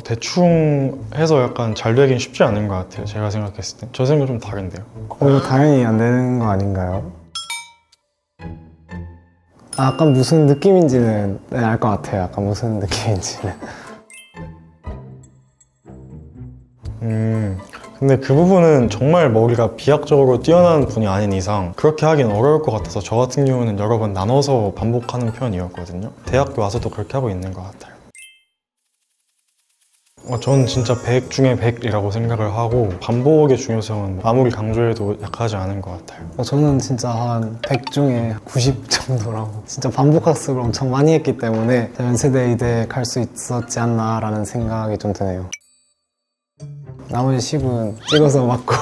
대충 해서 약간 잘 되긴 쉽지 않은 것 같아요. 제가 생각했을 때. 저 생각은 좀 다른데요. 당연히 안 되는 거 아닌가요? 약간 무슨 느낌인지는 알 것 같아요. 약간 무슨 느낌인지는. 근데 그 부분은 정말 머리가 비약적으로 뛰어난 분이 아닌 이상 그렇게 하긴 어려울 것 같아서 저 같은 경우는 여러 번 나눠서 반복하는 편이었거든요. 대학교 와서도 그렇게 하고 있는 것 같아요. 저는 진짜 100 중에 100이라고 생각을 하고 반복의 중요성은 아무리 강조해도 약하지 않은 것 같아요. 저는 진짜 한 100 중에 90 정도라고 진짜 반복 학습을 엄청 많이 했기 때문에 연세대 의대에 갈 수 있었지 않나 라는 생각이 좀 드네요. 나머지 10은 찍어서 맞고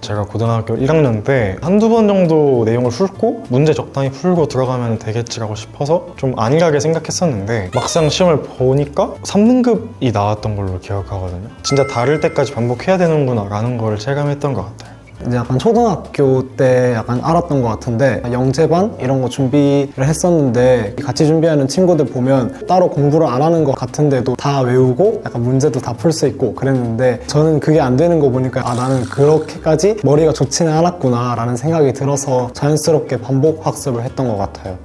제가 고등학교 1학년 때 한두 번 정도 내용을 훑고 문제 적당히 풀고 들어가면 되겠지라고 싶어서 좀 안일하게 생각했었는데 막상 시험을 보니까 3등급이 나왔던 걸로 기억하거든요. 진짜 다를 때까지 반복해야 되는구나 라는 걸 체감했던 것 같아요. 이제 약간 초등학교 때 약간 알았던 것 같은데 영재반 이런 거 준비를 했었는데 같이 준비하는 친구들 보면 따로 공부를 안 하는 것 같은데도 다 외우고 약간 문제도 다 풀 수 있고 그랬는데 저는 그게 안 되는 거 보니까 나는 그렇게까지 머리가 좋지는 않았구나 라는 생각이 들어서 자연스럽게 반복 학습을 했던 것 같아요.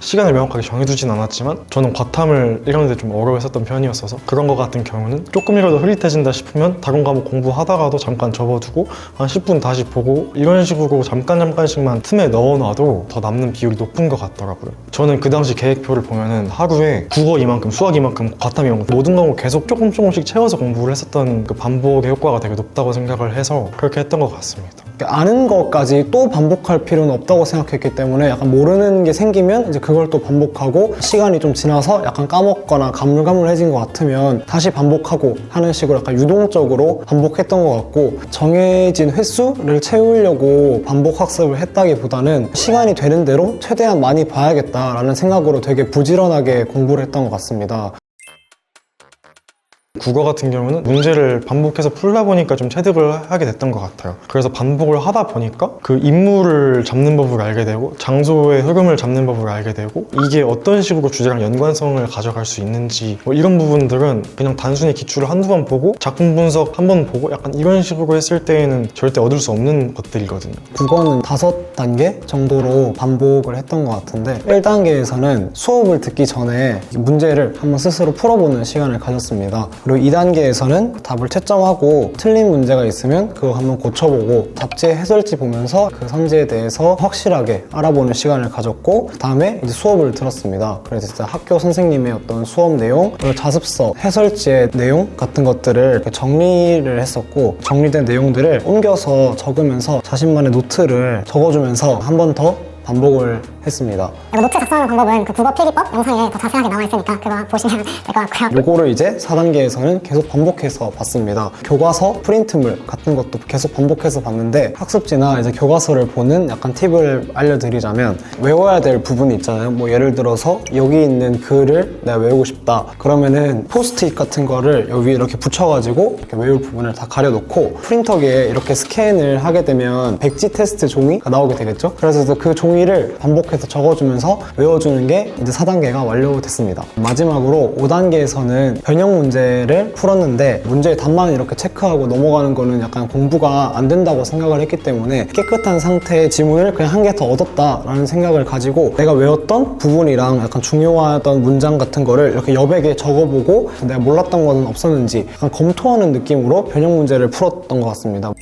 시간을 명확하게 정해두진 않았지만 저는 과탐을 1학년 때 좀 어려워했었던 편이었어서 그런 거 같은 경우는 조금이라도 흐릿해진다 싶으면 다른 과목 공부하다가도 잠깐 접어두고 한 10분 다시 보고 이런 식으로 잠깐씩만 틈에 넣어놔도 더 남는 비율이 높은 것 같더라고요. 저는 그 당시 계획표를 보면은 하루에 국어 이만큼, 수학 이만큼, 과탐 이만큼 모든 과목 계속 조금씩 채워서 공부를 했었던 그 반복의 효과가 되게 높다고 생각을 해서 그렇게 했던 것 같습니다. 아는 것까지 또 반복할 필요는 없다고 생각했기 때문에 약간 모르는 게 생기면 이제 그걸 또 반복하고 시간이 좀 지나서 약간 까먹거나 가물가물해진 것 같으면 다시 반복하고 하는 식으로 약간 유동적으로 반복했던 것 같고 정해진 횟수를 채우려고 반복 학습을 했다기보다는 시간이 되는 대로 최대한 많이 봐야겠다라는 생각으로 되게 부지런하게 공부를 했던 것 같습니다. 국어 같은 경우는 문제를 반복해서 풀다 보니까 좀 체득을 하게 됐던 것 같아요. 그래서 반복을 하다 보니까 그 인물을 잡는 법을 알게 되고 장소의 흐름을 잡는 법을 알게 되고 이게 어떤 식으로 주제랑 연관성을 가져갈 수 있는지 이런 부분들은 그냥 단순히 기출을 한두 번 보고 작품 분석 한 번 보고 약간 이런 식으로 했을 때에는 절대 얻을 수 없는 것들이거든요. 국어는 5단계 정도로 반복을 했던 것 같은데 1단계에서는 수업을 듣기 전에 문제를 한번 스스로 풀어보는 시간을 가졌습니다. 그리고 2단계에서는 답을 채점하고 틀린 문제가 있으면 그거 한번 고쳐보고 답지의 해설지 보면서 그 선지에 대해서 확실하게 알아보는 시간을 가졌고 그 다음에 이제 수업을 들었습니다. 그래서 진짜 학교 선생님의 어떤 수업 내용, 그리고 자습서, 해설지의 내용 같은 것들을 이렇게 정리를 했었고 정리된 내용들을 옮겨서 적으면서 자신만의 노트를 적어주면서 한 번 더 반복을 했습니다. 노트 작성하는 방법은 그 국어 필기법 영상에 더 자세하게 나와 있으니까 그거 보시면 될 것 같고요. 요거를 이제 4단계에서는 계속 반복해서 봤습니다. 교과서, 프린트물 같은 것도 계속 반복해서 봤는데 학습지나 이제 교과서를 보는 약간 팁을 알려드리자면 외워야 될 부분이 있잖아요. 뭐 예를 들어서 여기 있는 글을 내가 외우고 싶다. 그러면은 포스트잇 같은 거를 여기 위에 이렇게 붙여가지고 이렇게 외울 부분을 다 가려놓고 프린터기에 이렇게 스캔을 하게 되면 백지 테스트 종이가 나오게 되겠죠. 그래서 그 종이를 반복해서 적어주면서 외워주는 게 이제 4단계가 완료됐습니다. 마지막으로 5단계에서는 변형 문제를 풀었는데 문제의 답만 이렇게 체크하고 넘어가는 거는 약간 공부가 안 된다고 생각을 했기 때문에 깨끗한 상태의 지문을 그냥 한 개 더 얻었다라는 생각을 가지고 내가 외웠던 부분이랑 약간 중요하던 문장 같은 거를 이렇게 여백에 적어보고 내가 몰랐던 거는 없었는지 약간 검토하는 느낌으로 변형 문제를 풀었던 것 같습니다.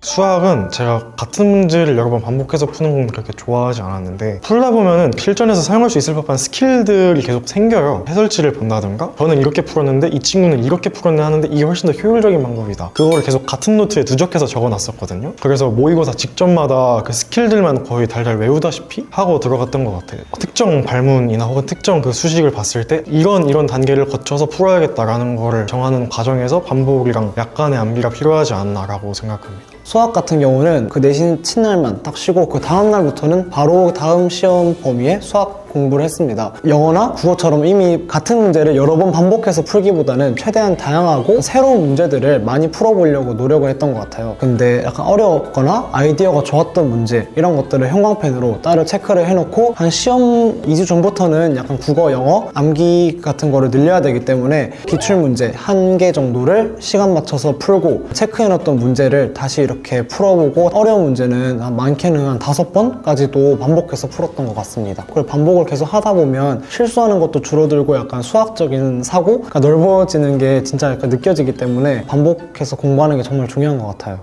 수학은 제가 같은 문제를 여러 번 반복해서 푸는 건 그렇게 좋아하지 않았는데 풀다 보면은 실전에서 사용할 수 있을 법한 스킬들이 계속 생겨요. 해설지를 본다든가 저는 이렇게 풀었는데 이 친구는 이렇게 풀었네 하는데 이게 훨씬 더 효율적인 방법이다. 그거를 계속 같은 노트에 누적해서 적어놨었거든요. 그래서 모의고사 직전마다 그 스킬들만 거의 달달 외우다시피 하고 들어갔던 것 같아요. 특정 발문이나 혹은 특정 그 수식을 봤을 때 이런 단계를 거쳐서 풀어야겠다라는 거를 정하는 과정에서 반복이랑 약간의 암기가 필요하지 않나라고 생각합니다. 수학 같은 경우는 그 내신 첫날만 딱 쉬고 그 다음 날부터는 바로 다음 시험 범위의 수학 공부를 했습니다. 영어나 국어처럼 이미 같은 문제를 여러 번 반복해서 풀기보다는 최대한 다양하고 새로운 문제들을 많이 풀어보려고 노력을 했던 것 같아요. 근데 약간 어려웠거나 아이디어가 좋았던 문제 이런 것들을 형광펜으로 따로 체크를 해놓고 한 시험 2주 전부터는 약간 국어, 영어, 암기 같은 거를 늘려야 되기 때문에 기출문제 1개 정도를 시간 맞춰서 풀고 체크해놨던 문제를 다시 이렇게 풀어보고 어려운 문제는 많게는 한 5번까지도 반복해서 풀었던 것 같습니다. 그걸 반복을 계속 하다 보면 실수하는 것도 줄어들고 약간 수학적인 사고가 넓어지는 게 진짜 약간 느껴지기 때문에 반복해서 공부하는 게 정말 중요한 것 같아요.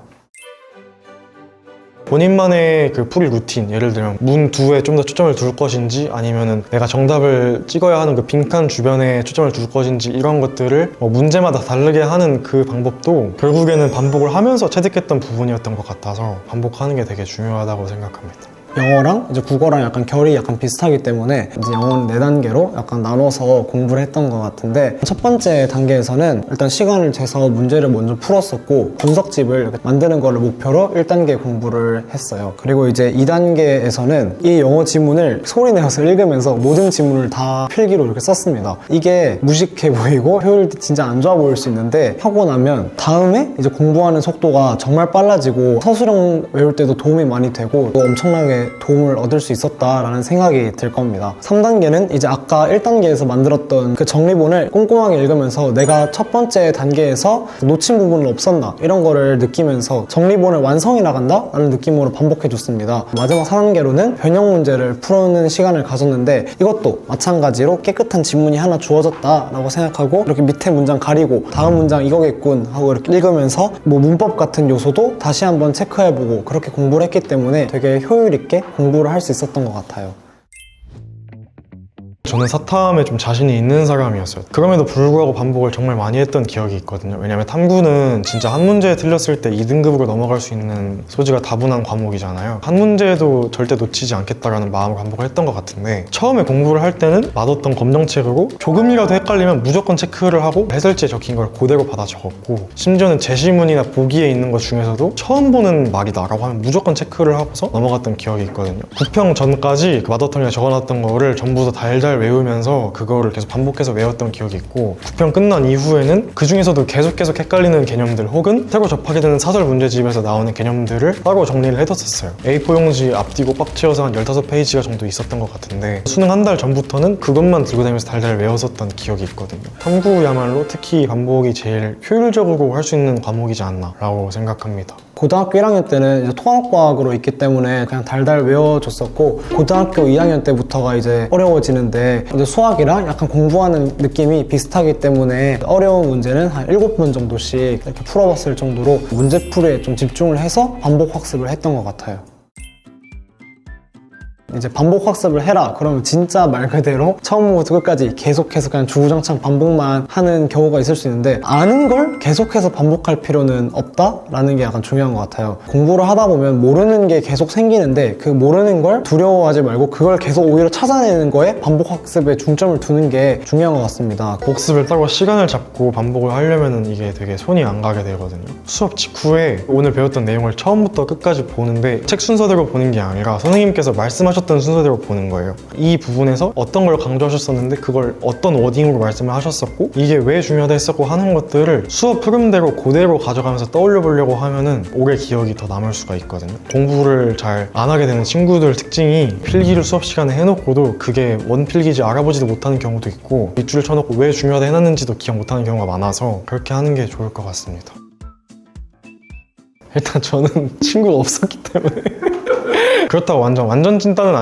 본인만의 그 풀이 루틴, 예를 들면 문 2에 좀 더 초점을 둘 것인지 아니면은 내가 정답을 찍어야 하는 그 빈칸 주변에 초점을 둘 것인지 이런 것들을 문제마다 다르게 하는 그 방법도 결국에는 반복을 하면서 체득했던 부분이었던 것 같아서 반복하는 게 되게 중요하다고 생각합니다. 영어랑 이제 국어랑 약간 결이 약간 비슷하기 때문에 이제 영어는 4단계로 약간 나눠서 공부를 했던 것 같은데 첫 번째 단계에서는 일단 시간을 재서 문제를 먼저 풀었었고 분석집을 이렇게 만드는 거를 목표로 1단계 공부를 했어요. 그리고 이제 2단계에서는 이 영어 지문을 소리 내서 읽으면서 모든 지문을 다 필기로 이렇게 썼습니다. 이게 무식해 보이고 효율이 진짜 안 좋아 보일 수 있는데 하고 나면 다음에 이제 공부하는 속도가 정말 빨라지고 서술형 외울 때도 도움이 많이 되고 또 엄청나게 도움을 얻을 수 있었다라는 생각이 들 겁니다. 3단계는 이제 아까 1단계에서 만들었던 그 정리본을 꼼꼼하게 읽으면서 내가 첫 번째 단계에서 놓친 부분은 없었나 이런 거를 느끼면서 정리본을 완성해 나간다 라는 느낌으로 반복해 줬습니다. 마지막 4단계로는 변형 문제를 푸는 시간을 가졌는데 이것도 마찬가지로 깨끗한 지문이 하나 주어졌다 라고 생각하고 이렇게 밑에 문장 가리고 다음 문장 이거겠군 하고 이렇게 읽으면서 문법 같은 요소도 다시 한번 체크해보고 그렇게 공부를 했기 때문에 되게 효율 있게 공부를 할 수 있었던 것 같아요. 저는 사탐에 좀 자신이 있는 사람이었어요. 그럼에도 불구하고 반복을 정말 많이 했던 기억이 있거든요. 왜냐면 탐구는 진짜 한 문제 틀렸을 때 2등급으로 넘어갈 수 있는 소지가 다분한 과목이잖아요. 한 문제도 절대 놓치지 않겠다라는 마음으로 반복을 했던 것 같은데 처음에 공부를 할 때는 맛없던 검정책으로 조금이라도 헷갈리면 무조건 체크를 하고 해설지에 적힌 걸 그대로 받아 적었고 심지어는 제시문이나 보기에 있는 것 중에서도 처음 보는 말이다 라고 하면 무조건 체크를 하고서 넘어갔던 기억이 있거든요. 9평 전까지 그 맛없던에 적어놨던 거를 전부 다 달달 외우면서 그거를 계속 반복해서 외웠던 기억이 있고 9편 끝난 이후에는 그 중에서도 계속 헷갈리는 개념들 혹은 새로 접하게 되는 사설 문제집에서 나오는 개념들을 따로 정리를 해뒀었어요. A4 용지 앞뒤고 꽉 채워서 한 15페이지가 정도 있었던 것 같은데 수능 한 달 전부터는 그것만 들고 다니면서 달달 외웠었던 기억이 있거든요. 탐구야말로 특히 반복이 제일 효율적으로 할 수 있는 과목이지 않나 라고 생각합니다. 고등학교 1학년 때는 이제 통합과학으로 있기 때문에 그냥 달달 외워줬었고 고등학교 2학년 때부터가 이제 어려워지는데 이제 수학이랑 약간 공부하는 느낌이 비슷하기 때문에 어려운 문제는 한 7번 정도씩 이렇게 풀어봤을 정도로 문제풀이에 좀 집중을 해서 반복 학습을 했던 것 같아요. 이제 반복 학습을 해라 그러면 진짜 말 그대로 처음부터 끝까지 계속해서 그냥 주구장창 반복만 하는 경우가 있을 수 있는데 아는 걸 계속해서 반복할 필요는 없다라는 게 약간 중요한 것 같아요. 공부를 하다 보면 모르는 게 계속 생기는데 그 모르는 걸 두려워하지 말고 그걸 계속 오히려 찾아내는 거에 반복 학습에 중점을 두는 게 중요한 것 같습니다. 복습을 따로 시간을 잡고 반복을 하려면 이게 되게 손이 안 가게 되거든요. 수업 직후에 오늘 배웠던 내용을 처음부터 끝까지 보는데 책 순서대로 보는 게 아니라 선생님께서 말씀하셨던 순서대로 보는 거예요. 이 부분에서 어떤 걸 강조하셨었는데 그걸 어떤 워딩으로 말씀을 하셨었고 이게 왜 중요하다 했었고 하는 것들을 수업 흐름대로 그대로 가져가면서 떠올려 보려고 하면은 오래 기억이 더 남을 수가 있거든요. 공부를 잘 안 하게 되는 친구들 특징이 필기를 수업 시간에 해놓고도 그게 원필기인지 알아보지도 못하는 경우도 있고 밑줄을 쳐놓고 왜 중요하다 해놨는지도 기억 못하는 경우가 많아서 그렇게 하는 게 좋을 것 같습니다. 일단 저는 친구가 없었기 때문에 그렇다고 완전 찐따는